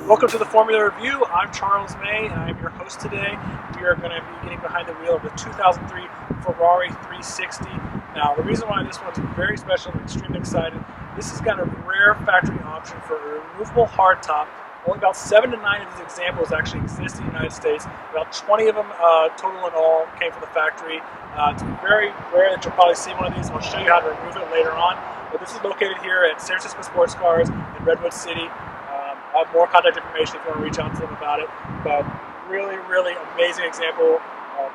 Welcome to the Formula Review. I'm Charles May and I'm your host today. We are going to be getting behind the wheel of the 2003 Ferrari 360. Now, the reason why this one's very special and extremely excited, this has got a rare factory option for a removable hardtop. Only about 7 to 9 of these examples actually exist in the United States. About 20 of them total in all came from the factory. It's very rare that you'll probably see one of these. I'll show you how to remove it later on. But this is located here at San Francisco Sports Cars in Redwood City. I have more contact information if you want to reach out to them about it. But really, really amazing example,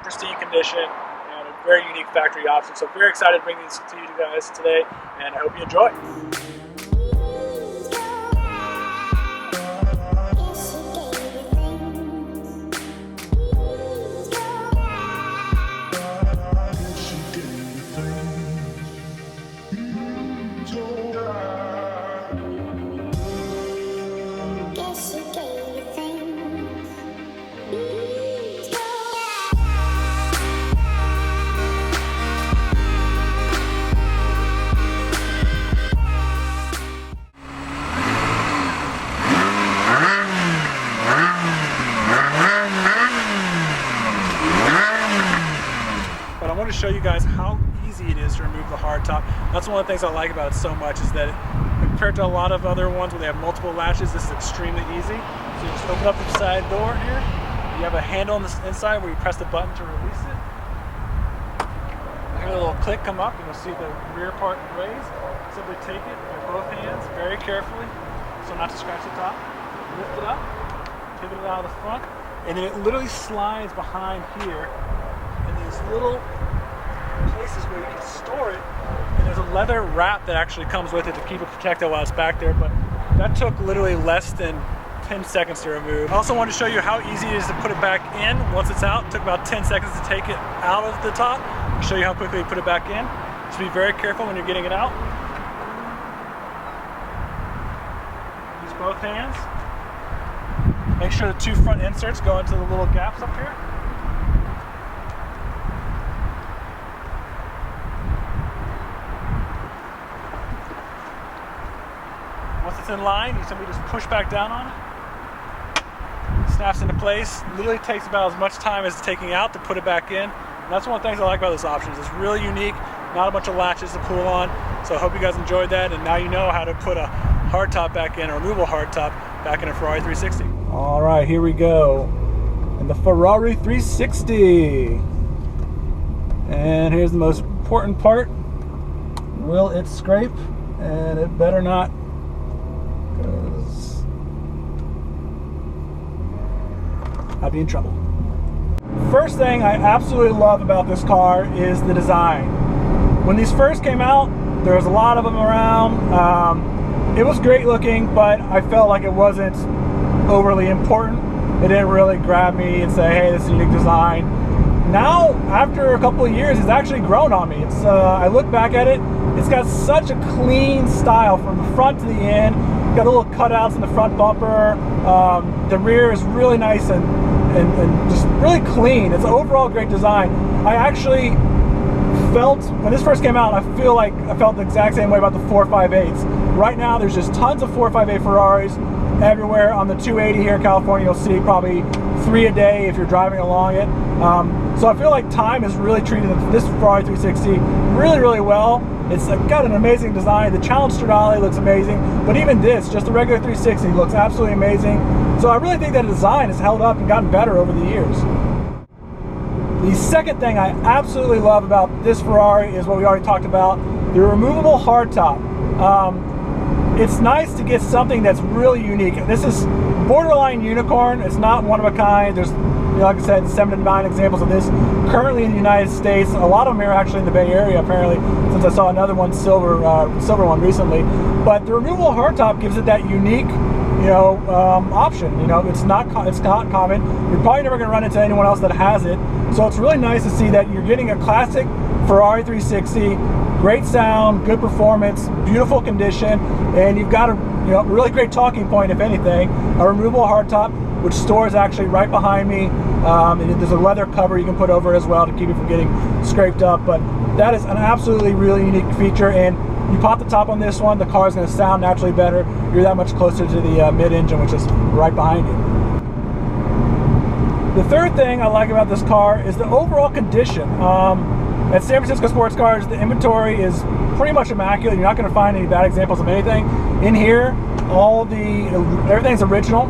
pristine condition, and a very unique factory option. So very excited to bring these to you guys today, and I hope you enjoy. To show you guys how easy it is to remove the hardtop. That's one of the things I like about it so much, is that compared to a lot of other ones where they have multiple latches, this is extremely easy. So you just open up the side door here. You have a handle on the inside where you press the button to release it. Hear a little click come up, and you'll see the rear part raised. Simply take it with both hands very carefully, so not to scratch the top. Lift it up, pivot it out of the front, and then it literally slides behind here in these little places where you can store it, and there's a leather wrap that actually comes with it to keep it protected while it's back there. But that took literally less than 10 seconds to remove. I also wanted to show you how easy it is to put it back in once it's out. It took about 10 seconds to take it out of the top. I'll show you how quickly you put it back in. Just be very careful when you're getting it out. Use both hands. Make sure the two front inserts go into the little gaps up here. Once it's in line, you simply just push back down on it. Snaps into place. Literally takes about as much time as taking out to put it back in. And that's one of the things I like about this option. It's really unique, not a bunch of latches to pull on. So I hope you guys enjoyed that, and now you know how to put a hardtop back in, a removable hardtop back in a Ferrari 360. All right, here we go. In the Ferrari 360. And here's the most important part. Will it scrape? And it better not. I'd be in trouble. First thing I absolutely love about this car is the design. When these first came out, there was a lot of them around. It was great looking, but I felt like it wasn't overly important. It didn't really grab me and say, hey, this is a unique design. Now, after a couple of years, it's actually grown on me. I look back at it, it's got such a clean style from the front to the end. Got little cutouts in the front bumper. The rear is really nice and just really clean. It's an overall great design. I actually felt, when this first came out, I felt the exact same way about the 458s. Right now, there's just tons of 458 Ferraris everywhere. On the 280 here in California, you'll see probably 3 a day if you're driving along it. So I feel like time has really treated this Ferrari 360 really, really well. It's got an amazing design. The Challenge Stradale looks amazing, but even this, just the regular 360, looks absolutely amazing. So I really think that the design has held up and gotten better over the years. The second thing I absolutely love about this Ferrari is what we already talked about, the removable hardtop. It's nice to get something that's really unique. This is borderline unicorn. It's not one of a kind. There's, like I said, 7 to 9 examples of this currently in the United States. A lot of them are actually in the Bay Area, apparently, since I saw another one, silver one recently. But the removable hardtop gives it that unique, option. It's not common. You're probably never going to run into anyone else that has it. So it's really nice to see that you're getting a classic Ferrari 360, great sound, good performance, beautiful condition, and you've got a really great talking point, if anything, a removable hardtop, which stores actually right behind me. And there's a leather cover you can put over it as well to keep it from getting scraped up. But that is an absolutely really unique feature, and you pop the top on this one, the car is going to sound naturally better. You're that much closer to the mid-engine, which is right behind you. The third thing I like about this car is the overall condition. At San Francisco Sports Cars, the inventory is pretty much immaculate. You're not going to find any bad examples of anything. In here, everything's original.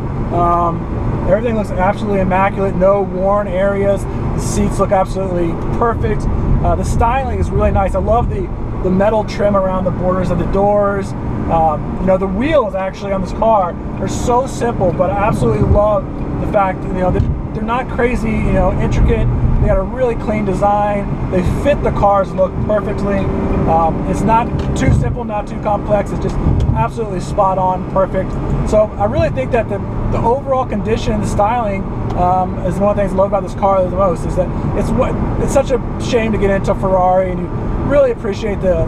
Everything looks absolutely immaculate, no worn areas. The seats look absolutely perfect. The styling is really nice. I love the metal trim around the borders of the doors. You know, the wheels actually on this car are so simple, but I absolutely love the fact, you know, that they're not crazy, you know, intricate. They got a really clean design. They fit the car's look perfectly. It's not too simple, not too complex. It's just absolutely spot on, perfect. So I really think that the overall condition and the styling is one of the things I love about this car the most. Is that it's such a shame to get into Ferrari, and you really appreciate the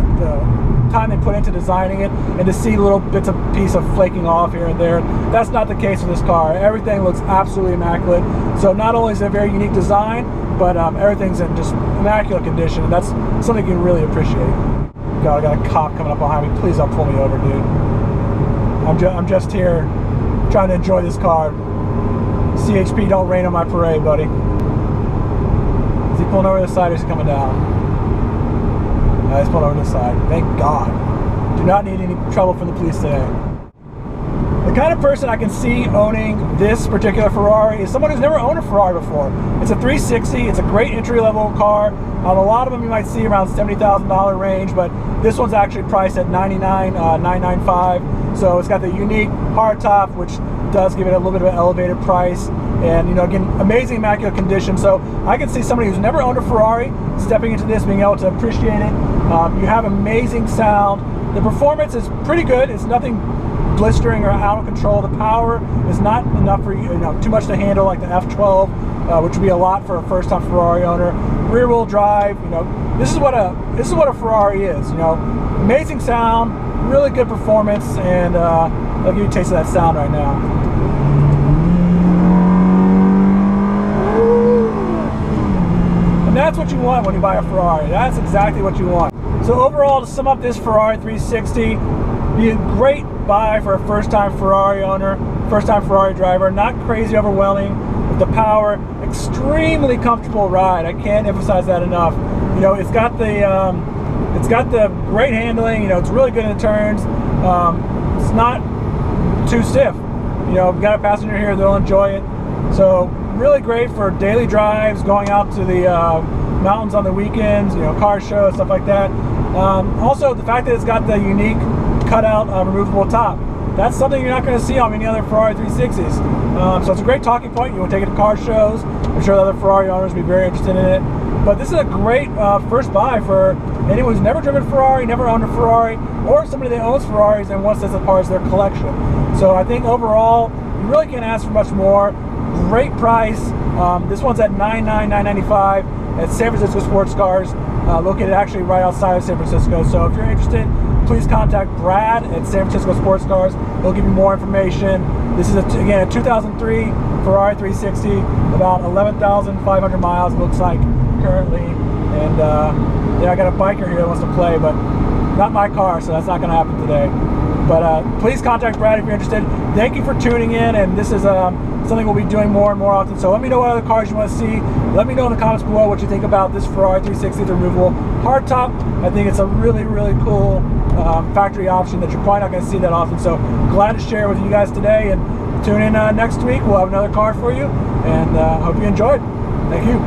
time they put into designing it, and to see little bits of piece of flaking off here and there. That's not the case with this car. Everything looks absolutely immaculate. So not only is it a very unique design, but everything's in just immaculate condition, and that's something you can really appreciate. God, I got a cop coming up behind me. Please don't pull me over, dude. I'm just here trying to enjoy this car. CHP, don't rain on my parade, buddy. Is he pulling over the side, or is he coming down? He's pulling over to the side. Thank God. Do not need any trouble from the police today. The kind of person I can see owning this particular Ferrari is someone who's never owned a Ferrari before. It's a 360. It's a great entry-level car. A lot of them you might see around $70,000 range, but this one's actually priced at $99,995. So it's got the unique hardtop, which does give it a little bit of an elevated price. And, you know, again, amazing immaculate condition. So I can see somebody who's never owned a Ferrari stepping into this, being able to appreciate it. You have amazing sound. The performance is pretty good. It's nothing blistering or out of control. The power is not enough for you know, too much to handle, like the F12, which would be a lot for a first-time Ferrari owner. Rear-wheel drive. You know, this is what a Ferrari is. You know, amazing sound, really good performance, and I'll give you a taste of that sound right now. And that's what you want when you buy a Ferrari. That's exactly what you want. So overall, to sum up this Ferrari 360, be a great buy for a first-time Ferrari owner, first-time Ferrari driver. Not crazy overwhelming with the power. Extremely comfortable ride. I can't emphasize that enough. You know, it's got the great handling. You know, it's really good in the turns. It's not too stiff. You know, we've got a passenger here, they'll enjoy it. So really great for daily drives, going out to the mountains on the weekends, you know, car shows, stuff like that. Also, the fact that it's got the unique cutout removable top. That's something you're not going to see on any other Ferrari 360s. So it's a great talking point. You want to take it to car shows. I'm sure the other Ferrari owners will be very interested in it. But this is a great first buy for anyone who's never driven a Ferrari, never owned a Ferrari, or somebody that owns Ferraris and wants this as part of their collection. So I think overall, you really can't ask for much more. Great price. This one's at $99,995 at San Francisco Sports Cars, located actually right outside of San Francisco. So if you're interested, please contact Brad at San Francisco Sports Cars. He'll give you more information. This is, again, a 2003 Ferrari 360, about 11,500 miles, it looks like, currently. And yeah, I got a biker here that wants to play, but not my car, so that's not going to happen today. But please contact Brad if you're interested. Thank you for tuning in, and this is something we'll be doing more and more often. So let me know what other cars you want to see. Let me know in the comments below what you think about this Ferrari 360 removable hardtop. I think it's a really, really cool factory option that you're probably not going to see that often. So glad to share with you guys today, and tune in next week. We'll have another car for you, and hope you enjoyed. Thank you.